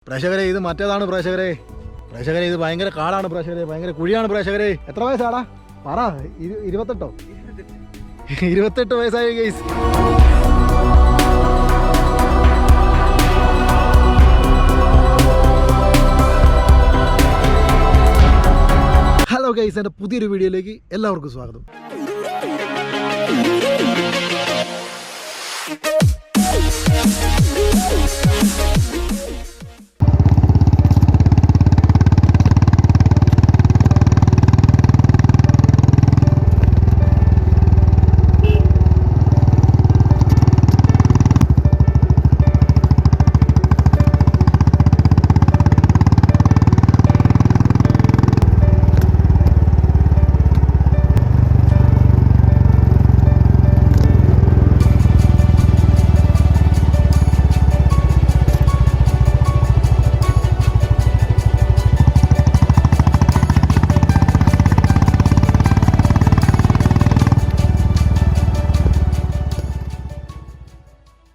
പ്രേക്ഷകരെ ഇത് മറ്റേതാണ് പ്രേക്ഷകരെ ഇത് ഭയങ്കര കാടാണ് പ്രേക്ഷകരെ, ഭയങ്കര കുഴിയാണ് പ്രേക്ഷകരെ. എത്ര വയസ്സാടാ പറ? 28 28 വയസ്സായി ഗൈസ്. ഹലോ ഗൈസ്, എൻ്റെ പുതിയൊരു വീഡിയോയിലേക്ക് എല്ലാവർക്കും സ്വാഗതം.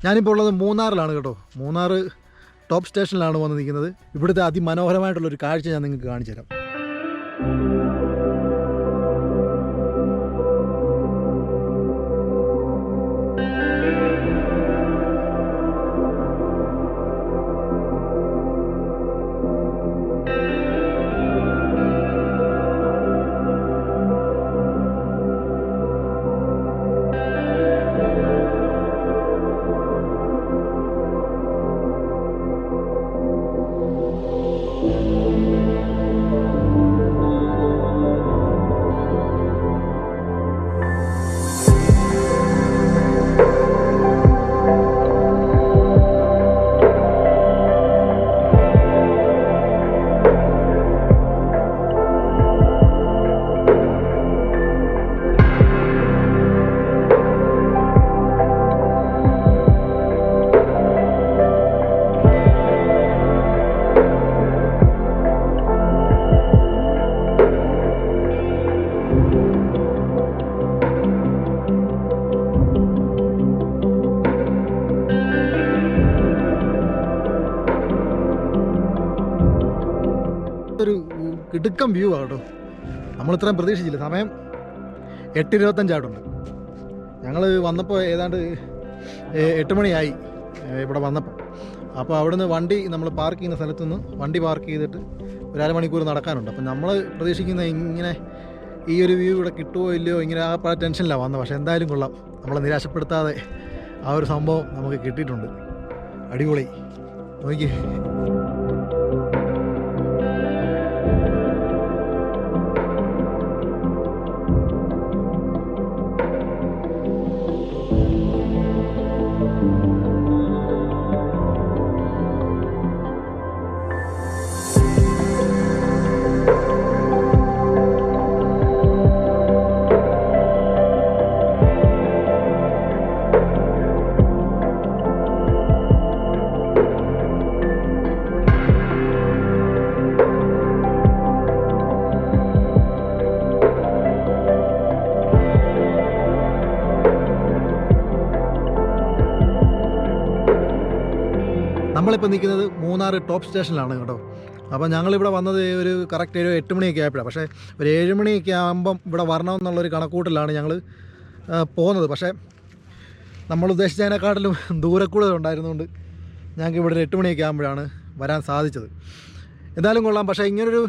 ഞാനിപ്പോൾ ഉള്ളത് മൂന്നാറിലാണ് കേട്ടോ. മൂന്നാർ ടോപ്പ് സ്റ്റേഷനിലാണ് വന്ന് നിൽക്കുന്നത്. ഇവിടുത്തെ അതിമനോഹരമായിട്ടുള്ളൊരു കാഴ്ച ഞാൻ നിങ്ങൾക്ക് കാണിച്ചു തരാം. ഒരു കിടുക്കം വ്യൂ ആണ് കേട്ടോ. നമ്മളിത്രയും പ്രതീക്ഷിച്ചില്ല. സമയം 8:25 ആയിട്ടുണ്ട്. ഞങ്ങൾ വന്നപ്പോൾ ഏതാണ്ട് 8 മണിയായി ഇവിടെ വന്നപ്പോൾ. അപ്പോൾ അവിടുന്ന് വണ്ടി നമ്മൾ പാർക്ക് ചെയ്യുന്ന സ്ഥലത്തുനിന്ന് വണ്ടി പാർക്ക് ചെയ്തിട്ട് ഒരു അരമണിക്കൂർ നടക്കാനുണ്ട്. അപ്പം നമ്മൾ പ്രതീക്ഷിക്കുന്ന ഇങ്ങനെ ഈ ഒരു വ്യൂ ഇവിടെ കിട്ടുമോ ഇല്ലയോ ഇങ്ങനെ ആ പല ടെൻഷനിലാണ് വന്നത്. പക്ഷേ എന്തായാലും കൊള്ളാം, നമ്മളെ നിരാശപ്പെടുത്താതെ ആ ഒരു സംഭവം നമുക്ക് കിട്ടിയിട്ടുണ്ട്. അടിപൊളി. നോക്കി നമ്മളിപ്പോൾ നിൽക്കുന്നത് മൂന്നാർ ടോപ്പ് സ്റ്റേഷനിലാണ് കേട്ടോ. അപ്പോൾ ഞങ്ങളിവിടെ വന്നത് ഒരു കറക്റ്റ് ഒരു 8 മണിയൊക്കെ ആയപ്പോഴാണ്. പക്ഷേ ഒരു 7 മണിയൊക്കെ ആകുമ്പം ഇവിടെ വരണമെന്നുള്ളൊരു കണക്കൂട്ടിലാണ് ഞങ്ങൾ പോകുന്നത്. പക്ഷേ നമ്മൾ ഉദ്ദേശിച്ചതിനെക്കാട്ടിലും ദൂരക്കൂടെ ഉണ്ടായിരുന്നുകൊണ്ട് ഞങ്ങൾക്ക് ഇവിടെ ഒരു 8 മണിയൊക്കെ ആകുമ്പോഴാണ് വരാൻ സാധിച്ചത്. എന്തായാലും കൊള്ളാം. പക്ഷേ ഇങ്ങനൊരു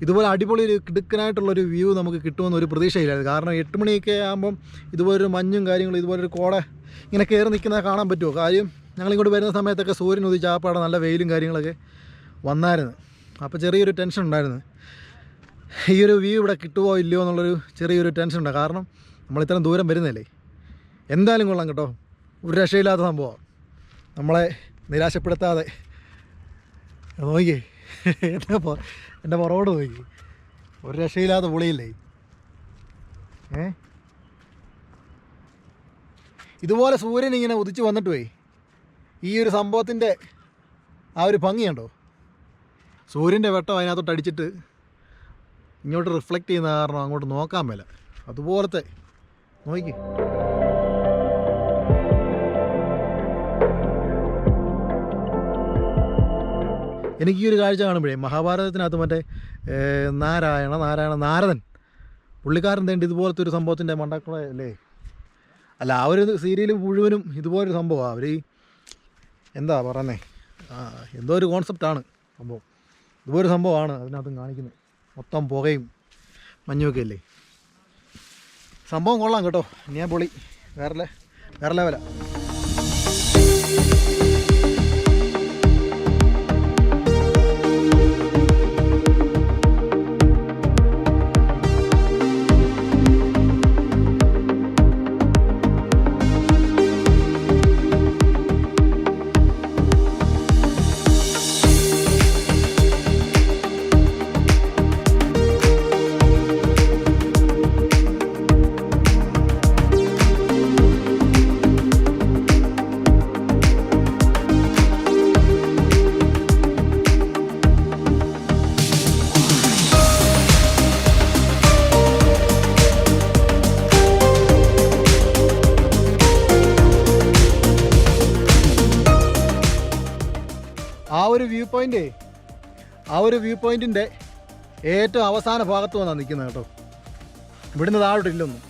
ഇതുപോലെ അടിപൊളി ഒരു കിടുക്കനായിട്ടുള്ളൊരു വ്യൂ നമുക്ക് കിട്ടുമെന്ന് ഒരു പ്രതീക്ഷയില്ലായിരുന്നു. കാരണം 8 മണിയൊക്കെ ആകുമ്പം ഇതുപോലൊരു മഞ്ഞും കാര്യങ്ങളും ഇതുപോലൊരു കോട ഇങ്ങനെ കയറി നിൽക്കുന്നത് കാണാൻ പറ്റുമോ? കാര്യം ഞങ്ങളിങ്ങോട്ട് വരുന്ന സമയത്തൊക്കെ സൂര്യൻ ഉദിച്ച് ആപ്പാടെ നല്ല വെയിലും കാര്യങ്ങളൊക്കെ വന്നായിരുന്നു. അപ്പോൾ ചെറിയൊരു ടെൻഷൻ ഉണ്ടായിരുന്നു, ഈ ഒരു വ്യൂ ഇവിടെ കിട്ടുമോ ഇല്ലയോ എന്നുള്ളൊരു ചെറിയൊരു ടെൻഷൻ ഉണ്ട്. കാരണം നമ്മളിത്രയും ദൂരം വരുന്നില്ലേ. എന്തായാലും കൊള്ളാം കേട്ടോ. ഒരു രക്ഷയില്ലാത്ത സംഭവമാണ്. നമ്മളെ നിരാശപ്പെടുത്താതെ നോക്കിയേ, എൻ്റെ പുറകോട് നോക്കി. ഒരു രക്ഷയില്ലാത്ത പൊളിയില്ലേ. ഇതുപോലെ സൂര്യൻ ഇങ്ങനെ ഉദിച്ച് വന്നിട്ട് പോയി ഈ ഒരു സംഭവത്തിൻ്റെ ആ ഒരു ഭംഗിയുണ്ടോ? സൂര്യൻ്റെ വെട്ടം അതിനകത്തോട്ട് അടിച്ചിട്ട് ഇങ്ങോട്ട് റിഫ്ലക്റ്റ് ചെയ്യുന്ന കാരണം അങ്ങോട്ട് നോക്കാൻ മേല. അതുപോലത്തെ നോക്കി. എനിക്ക് ഈ ഒരു കാഴ്ച കാണുമ്പോഴേ മഹാഭാരതത്തിനകത്ത് മറ്റേ നാരദൻ പുള്ളിക്കാരൻ തേണ്ടി ഇതുപോലത്തെ ഒരു സംഭവത്തിൻ്റെ മണ്ടക്കുള്ള അല്ലേ, അല്ല ആ ഒരു സീരിയൽ മുഴുവനും ഇതുപോലൊരു സംഭവമാണ്. അവർ എന്താ പറയുന്നത്, എന്തോ ഒരു കോൺസെപ്റ്റാണ് സംഭവം. ഇതുപോലൊരു സംഭവമാണ് അതിനകത്തും കാണിക്കുന്നത്. മൊത്തം പുകയും മഞ്ഞുമൊക്കെ അല്ലേ. സംഭവം കൊള്ളാം കേട്ടോ. ഞാൻ പൊളി, വേറെ ലെവലാ. ആ ഒരു വ്യൂ പോയിൻറ്റിൻ്റെ ഏറ്റവും അവസാന ഭാഗത്ത് വന്നാണ് നിൽക്കുന്നത് കേട്ടോ. ഇവിടുന്ന് താഴോട്ടില്ലൊന്നും.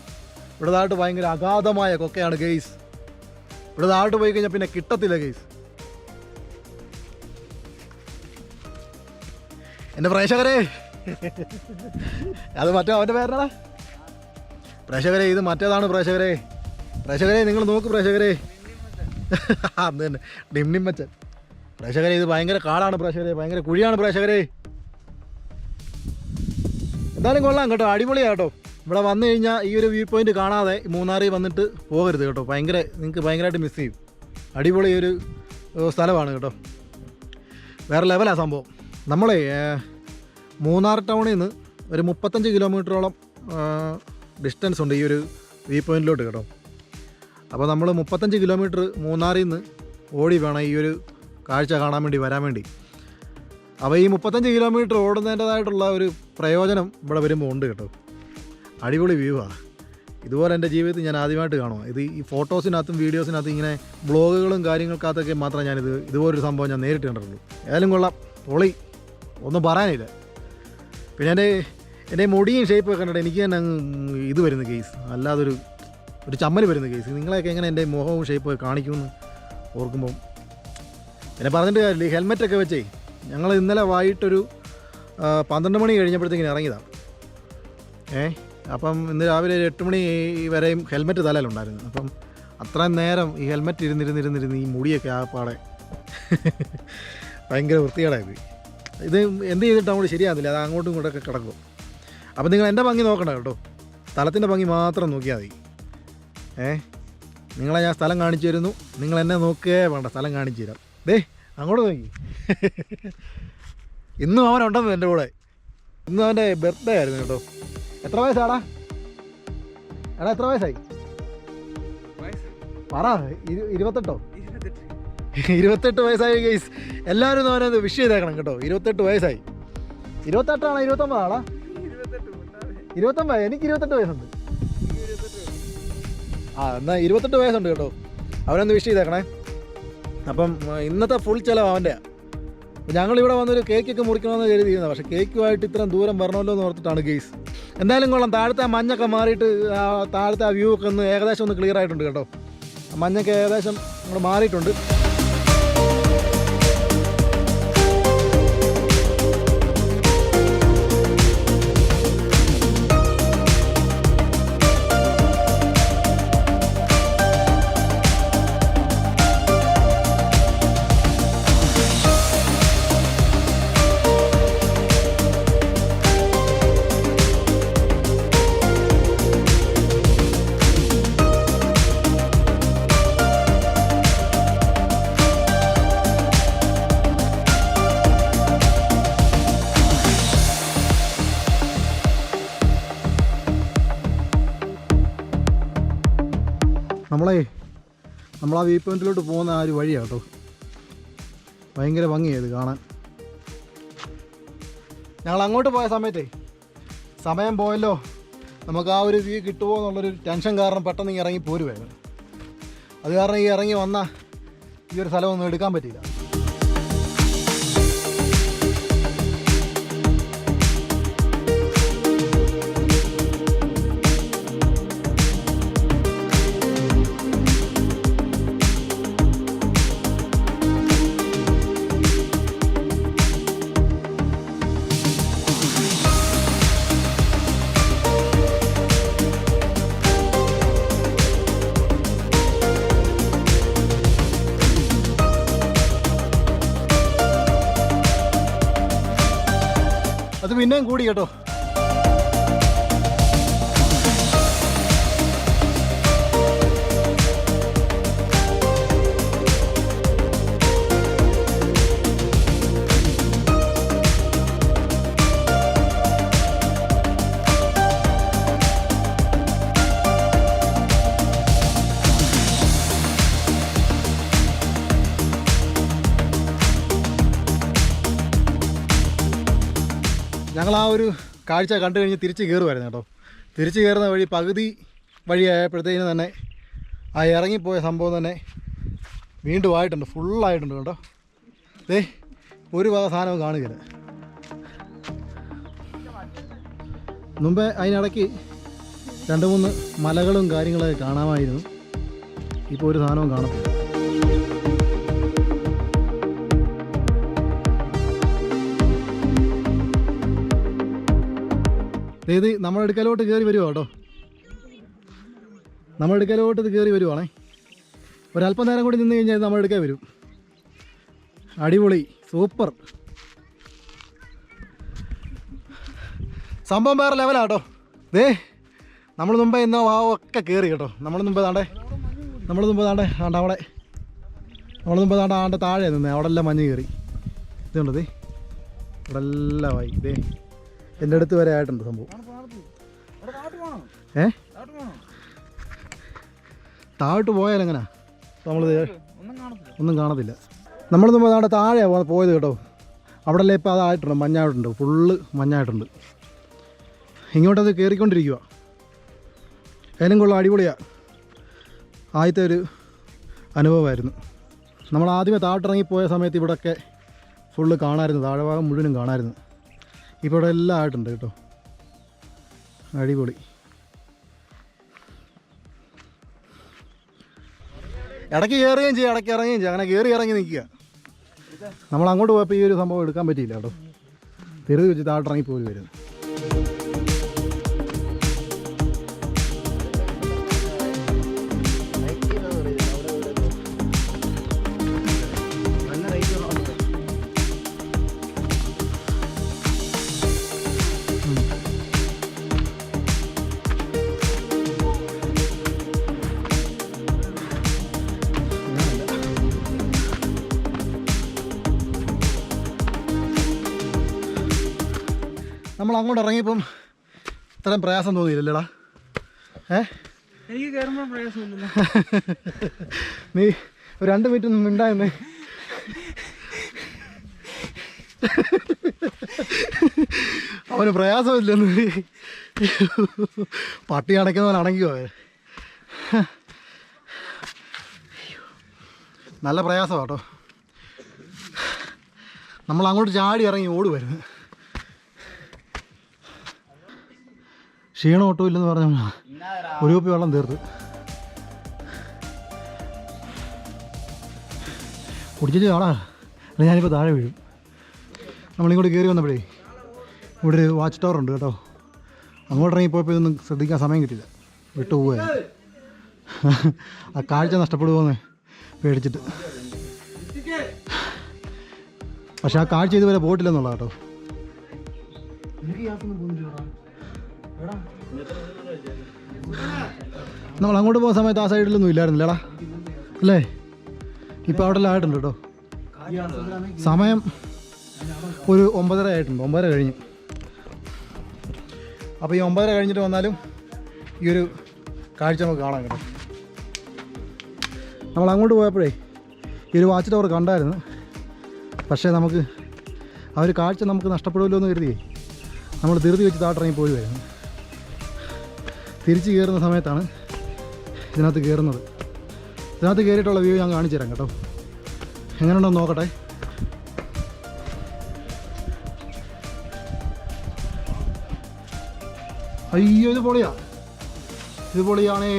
ഇവിടെ താഴോട്ട് ഭയങ്കര അഗാധമായ കൊക്കയാണ് ഗെയ്സ്. ഇവിടെ താഴോട്ട് പോയി കഴിഞ്ഞാൽ പിന്നെ കിട്ടത്തില്ല ഗെയ്സ്. എൻ്റെ പ്രേക്ഷകരെ, അത് മറ്റേ അവൻ്റെ പേരെന്നാ പ്രേക്ഷകരെ, ഇത് മറ്റേതാണ് പ്രേക്ഷകരെ. നിങ്ങൾ നോക്ക് പ്രേക്ഷകരെ, അന്ന് തന്നെ ഡിംനിമ്മച്ചൻ. പ്രേക്ഷകരെ ഇത് ഭയങ്കര കാടാണ് പ്രേക്ഷകരെ, ഭയങ്കര കുഴിയാണ് പ്രേക്ഷകരെ. എന്തായാലും കൊള്ളാം കേട്ടോ, അടിപൊളിയാണ് കേട്ടോ. ഇവിടെ വന്നു കഴിഞ്ഞാൽ ഈ ഒരു വ്യൂ പോയിന്റ് കാണാതെ മൂന്നാറിൽ വന്നിട്ട് പോകരുത് കേട്ടോ. നിങ്ങൾക്ക് ഭയങ്കരമായിട്ട് മിസ് ചെയ്യും. അടിപൊളി ഒരു സ്ഥലമാണ് കേട്ടോ, വേറെ ലെവലാണ് സംഭവം. നമ്മളെ മൂന്നാർ ടൗണിൽ നിന്ന് ഒരു 35 കിലോമീറ്ററോളം ഡിസ്റ്റൻസ് ഉണ്ട് ഈ ഒരു വ്യൂ പോയിന്റിലോട്ട് കേട്ടോ. അപ്പോൾ നമ്മൾ 35 കിലോമീറ്റർ മൂന്നാറിൽ നിന്ന് ഓടി വേണം ഈ ഒരു കാഴ്ച കാണാൻ വേണ്ടി വരാൻ വേണ്ടി. അപ്പോൾ ഈ 35 കിലോമീറ്റർ ഓടുന്നതിൻ്റെതായിട്ടുള്ള ഒരു പ്രയോജനം ഇവിടെ വരുമ്പോൾ ഉണ്ട് കേട്ടോ. അടിപൊളി വ്യൂ ആണ്. ഇതുപോലെ എൻ്റെ ജീവിതത്തിൽ ഞാൻ ആദ്യമായിട്ട് കാണുക. ഇത് ഈ ഫോട്ടോസിനകത്തും വീഡിയോസിനകത്തും ഇങ്ങനെ ബ്ലോഗുകളും കാര്യങ്ങൾക്കകത്തൊക്കെ മാത്രമേ ഇതുപോലൊരു സംഭവം ഞാൻ നേരിട്ട് കണ്ടിട്ടുള്ളൂ. ഏതായാലും കൊള്ളാം, പൊളി, ഒന്നും പറയാനില്ല. പിന്നെ എൻ്റെ മുടിയും ഷേപ്പ് ഒക്കെ കണ്ടിട്ട് എനിക്ക് തന്നെ ഇത് വരുന്ന കേസ്, അല്ലാതൊരു ചമ്മൽ വരുന്ന കേസ്. നിങ്ങളെയൊക്കെ എങ്ങനെ എൻ്റെ മുഖവും ഷേപ്പൊക്കെ കാണിക്കുമെന്ന് ഓർക്കുമ്പം പിന്നെ പറഞ്ഞിട്ട് കാര്യമില്ല. ഈ ഹെൽമെറ്റൊക്കെ വെച്ചേ ഞങ്ങൾ ഇന്നലെ വൈകിട്ടൊരു 12 മണി കഴിഞ്ഞപ്പോഴത്തേക്കിന് ഇറങ്ങിയതാണ്. അപ്പം ഇന്ന് രാവിലെ 8 മണി വരെയും ഹെൽമെറ്റ് തലയിലുണ്ടായിരുന്നു. അപ്പം അത്രയും നേരം ഈ ഹെൽമെറ്റ് ഇരുന്നിരുന്ന് ഈ മുടിയൊക്കെ ആപ്പാടെ ഭയങ്കര വൃത്തികേടായി. ഇത് എന്ത് ചെയ്തിട്ട് അങ്ങോട്ട് ശരിയാകുന്നില്ല, അത് അങ്ങോട്ടും ഇങ്ങോട്ടൊക്കെ കിടക്കും. അപ്പം നിങ്ങൾ എൻ്റെ ഭംഗി നോക്കണ്ട കേട്ടോ, സ്ഥലത്തിൻ്റെ ഭംഗി മാത്രം നോക്കിയാൽ മതി. നിങ്ങളെ ഞാൻ സ്ഥലം കാണിച്ചു തരുന്നു, നിങ്ങൾ എന്നെ നോക്കുകയേ വേണ്ട, സ്ഥലം കാണിച്ചു തരാം. അങ്ങോട്ട് നോക്കി. ഇന്നും അവനുണ്ടെന്ന് എൻ്റെ കൂടെ. ഇന്നും അവൻ്റെ ബർത്ത്ഡേ ആയിരുന്നു കേട്ടോ. എത്ര വയസ്സാടാ? എത്ര വയസ്സായി പറ? 28 28 വയസ്സായി ഗൈസ്. എല്ലാവരും അവനത് വിഷ് ചെയ്തേക്കണം കേട്ടോ. 28 വയസ്സായി. 28 ആണോ 29 ആണോ? 29. എനിക്ക് 28 വയസ്സുണ്ട്. എന്നാൽ 28 വയസ്സുണ്ട് കേട്ടോ. അവനൊന്ന് വിഷ് ചെയ്തേക്കണേ. അപ്പം ഇന്നത്തെ ഫുൾ ചിലവ് അവൻ്റെയാണ്. ഞങ്ങളിവിടെ വന്നൊരു കേക്കൊക്കെ മുറിക്കണമെന്ന് കരുതിയിരുന്നത്, പക്ഷേ കേക്കുമായിട്ട് ഇത്രയും ദൂരം വരണമല്ലോ എന്ന് ഓർത്തിട്ടാണ് ഗെയ്സ്. എന്തായാലും കൊള്ളാം. താഴത്തെ ആ മഞ്ഞൊക്കെ മാറിയിട്ട് താഴത്തെ ആ വ്യൂ ഒക്കെ ഏകദേശം ഒന്ന് ക്ലിയർ ആയിട്ടുണ്ട് കേട്ടോ. മഞ്ഞൊക്കെ ഏകദേശം നമ്മൾ മാറിയിട്ടുണ്ട്. നമ്മളാ വ്യൂ പോയിൻറ്റിലോട്ട് പോകുന്ന ആ ഒരു വഴിയാണ് കേട്ടോ. ഭയങ്കര ഭംഗിയായത് കാണാൻ. ഞങ്ങൾ അങ്ങോട്ട് പോയ സമയം പോയല്ലോ, നമുക്ക് ആ ഒരു വ്യൂ കിട്ടുമോ എന്നുള്ളൊരു ടെൻഷൻ കാരണം പെട്ടെന്ന് ഇറങ്ങി പോരുമായിരുന്നു. അത് കാരണം ഈ ഇറങ്ങി വന്ന ഈ ഒരു സ്ഥലമൊന്നും എടുക്കാൻ പറ്റിയില്ല. അത് പിന്നെയും കൂടി കേട്ടോ. ഞങ്ങൾ ആ ഒരു കാഴ്ച കണ്ടു കഴിഞ്ഞ് തിരിച്ച് കയറുമായിരുന്നു കേട്ടോ. തിരിച്ച് കയറുന്ന വഴി പകുതി വഴിയായപ്പോഴത്തേന് തന്നെ ആ ഇറങ്ങിപ്പോയ സംഭവം തന്നെ വീണ്ടും ആയിട്ടുണ്ട്, ഫുള്ളായിട്ടുണ്ട് കേട്ടോ. ദേ ഒരു വക സാധനവും കാണുകയില്ല. മുമ്പേ അതിനിടയ്ക്ക് 2-3 മലകളും കാര്യങ്ങളൊക്കെ കാണാമായിരുന്നു. ഇപ്പോൾ ഒരു സാധനവും കാണത്തില്ല. ഇത് നമ്മുടെ അടുക്കലോട്ട് കയറി വരുവാ കേട്ടോ. നമ്മുടെ അടുക്കലോട്ട് ഇത് കയറി വരുവാണേ. ഒരല്പം നേരം കൂടി നിന്ന് കഴിഞ്ഞാൽ നമ്മുടെ അടുക്കൽ വരും. അടിപൊളി, സൂപ്പർ സംഭവം, വേറെ ലെവലാ കേട്ടോ. ദേ നമ്മൾ മുമ്പേ ഇന്നോ വാവൊക്കെ കയറി കേട്ടോ. നമ്മൾ മുമ്പേ താണ്ടേ അവിടെ നമ്മൾ മുമ്പേ താണ്ടെ താഴെ നിന്നേ, അവിടെ എല്ലാം മഞ്ഞ് കയറി. ഇതുണ്ട് ദേ ഇവിടെ എല്ലാം ആയി. ദേ എൻ്റെ അടുത്ത് വരെ ആയിട്ടുണ്ട് സംഭവം. താഴോട്ട് പോയാലെങ്ങനാ നമ്മൾ ഒന്നും കാണത്തില്ല. നമ്മൾ മുമ്പ് നമ്മുടെ താഴെയാണ് പോയത് കേട്ടോ. അവിടെ എല്ലാം ഇപ്പോൾ അതായിട്ടുണ്ട്, മഞ്ഞായിട്ടുണ്ട്, ഫുള്ള് മഞ്ഞായിട്ടുണ്ട്. ഇങ്ങോട്ടത് കയറിക്കൊണ്ടിരിക്കുക. ഏലും കൊള്ളാം, അടിപൊളിയാണ്. ആദ്യത്തെ ഒരു അനുഭവമായിരുന്നു. നമ്മൾ ആദ്യമേ താഴോട്ടിറങ്ങിപ്പോയ സമയത്ത് ഇവിടെയൊക്കെ ഫുള്ള് കാണാമായിരുന്നു, താഴെ ഭാഗം മുഴുവനും കാണാമായിരുന്നു. ഇപ്പോൾ ഇവിടെ എല്ലാം ആയിട്ടുണ്ട് കേട്ടോ. അടിപൊളി. ഇടയ്ക്ക് കയറുകയും ചെയ്യും, ഇടയ്ക്ക് ഇറങ്ങുകയും ചെയ്യും. അങ്ങനെ കയറി ഇറങ്ങി നിൽക്കുക. നമ്മൾ അങ്ങോട്ട് പോയപ്പോൾ ഈ ഒരു സംഭവം എടുക്കാൻ പറ്റിയില്ല കേട്ടോ. തെരുവ് വെച്ച് താഴോട്ടിറങ്ങി പോയി വരുന്നു. നമ്മൾ അങ്ങോട്ട് ഇറങ്ങിയപ്പം ഇത്രയും പ്രയാസം തോന്നിയില്ലല്ലേടാ? എനിക്ക് കയറുമ്പോൾ പ്രയാസമില്ലല്ലോ. നീ ഒരു 2 മിനിറ്റ് ഒന്നും മിണ്ടായെന്നേ. അവന് പ്രയാസമില്ലെന്ന്. പട്ടി അടയ്ക്കുന്ന പോലെ അടങ്ങിയോ? നല്ല പ്രയാസമാണ് കേട്ടോ. നമ്മൾ അങ്ങോട്ട് ചാടി ഇറങ്ങി ഓടുമായിരുന്നു. ക്ഷീണം ഒട്ടും ഇല്ലെന്ന് പറഞ്ഞ ഒരു കുപ്പി വെള്ളം തീർത്ത് കുടിച്ചിട്ട് കാണാ. അല്ല ഞാനിപ്പോൾ താഴെ വീഴും. നമ്മളിങ്ങോട്ട് കയറി വന്നപ്പോഴേ ഇവിടെ ഒരു വാച്ച് ടവർ ഉണ്ട് കേട്ടോ. അങ്ങോട്ട് ഇറങ്ങിപ്പോയപ്പോൾ ഇതൊന്നും ശ്രദ്ധിക്കാൻ സമയം കിട്ടില്ല, വിട്ടുപോകുമായിരുന്നു. ആ കാഴ്ച നഷ്ടപ്പെടുമോയെന്ന് പേടിച്ചിട്ട്. പക്ഷെ ആ കാഴ്ച ഇതുവരെ പോയിട്ടില്ലെന്നുള്ള കേട്ടോ. നമ്മൾ അങ്ങോട്ട് പോകുന്ന സമയത്ത് ആ സൈഡിലൊന്നും ഇല്ലായിരുന്നില്ലടാ അല്ലേ? ഇപ്പം അവിടെ എല്ലാം ആയിട്ടുണ്ട് കേട്ടോ. സമയം ഒരു 9:30 ആയിട്ടുണ്ട്, 9:30 കഴിഞ്ഞു. അപ്പോൾ ഈ 9:30 കഴിഞ്ഞിട്ട് വന്നാലും ഈ ഒരു കാഴ്ച നമുക്ക് കാണാൻ കേട്ടോ. നമ്മൾ അങ്ങോട്ട് പോയപ്പോഴേ ഈ ഒരു വാച്ച് ടവർ കണ്ടായിരുന്നു. പക്ഷേ നമുക്ക് ആ ഒരു കാഴ്ച നമുക്ക് നഷ്ടപ്പെടുമല്ലോ എന്ന് കരുതിയേ നമ്മൾ ധൃതി വെച്ച് താട്ടിറങ്ങി പോയി വരുന്നു. തിരിച്ച് കയറുന്ന സമയത്താണ് ഇതിനകത്ത് കയറുന്നത്. ഇതിനകത്ത് കയറിയിട്ടുള്ള വ്യൂ ഞാൻ കാണിച്ചു തരാം കേട്ടോ. എങ്ങനെയുണ്ടെന്ന് നോക്കട്ടെ. അയ്യോ, ഇത് പൊളിയാ, ഇത് പൊളിയാണേ,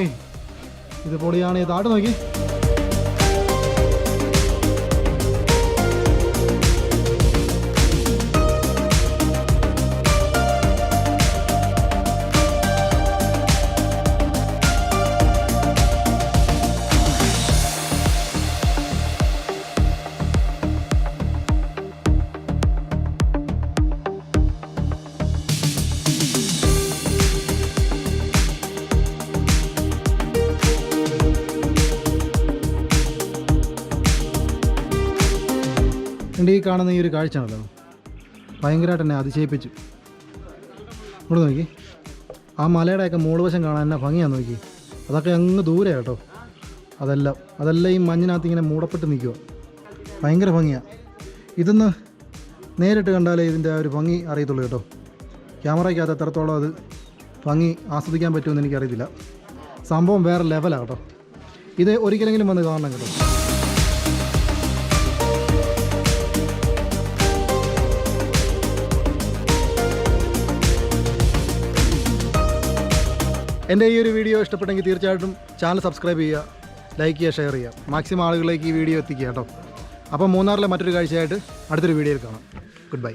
ഇത് പൊളിയാണേ. താട്ട് നോക്കി. കാണുന്ന ഈ ഒരു കാഴ്ച ആണല്ലോ ഭയങ്കരമായിട്ട് എന്നെ അതിശയിപ്പിച്ചു. ഇവിടെ നോക്കി ആ മലയുടെയൊക്കെ മുകൾവശം കാണാൻ എന്നാ ഭംഗിയാന്ന് നോക്കി. അതൊക്കെ അങ്ങ് ദൂരെ കേട്ടോ. അതെല്ലാം ഈ മഞ്ഞിനകത്ത് ഇങ്ങനെ മൂടപ്പെട്ട് നിൽക്കുക. ഭയങ്കര ഭംഗിയാണ്. ഇതൊന്ന് നേരിട്ട് കണ്ടാലേ ഇതിൻ്റെ ആ ഒരു ഭംഗി അറിയത്തുള്ളൂ കേട്ടോ. ക്യാമറയ്ക്കകത്ത് എത്രത്തോളം അത് ഭംഗി ആസ്വദിക്കാൻ പറ്റുമെന്ന് എനിക്കറിയത്തില്ല. സംഭവം വേറെ ലെവലാണ് കേട്ടോ. ഇത് ഒരിക്കലെങ്കിലും വന്ന് കാണണം കേട്ടോ. എൻ്റെ ഈ ഒരു വീഡിയോ ഇഷ്ടപ്പെട്ടെങ്കിൽ തീർച്ചയായിട്ടും ചാനൽ സബ്സ്ക്രൈബ് ചെയ്യുക, ലൈക്ക് ചെയ്യുക, ഷെയർ ചെയ്യുക. മാക്സിമം ആളുകളിലേക്ക് ഈ വീഡിയോ എത്തിക്കുക കേട്ടോ. അപ്പോൾ മൂന്നാറിലെ മറ്റൊരു കാഴ്ചയായിട്ട് അടുത്തൊരു വീഡിയോയിൽ കാണാം. Good bye.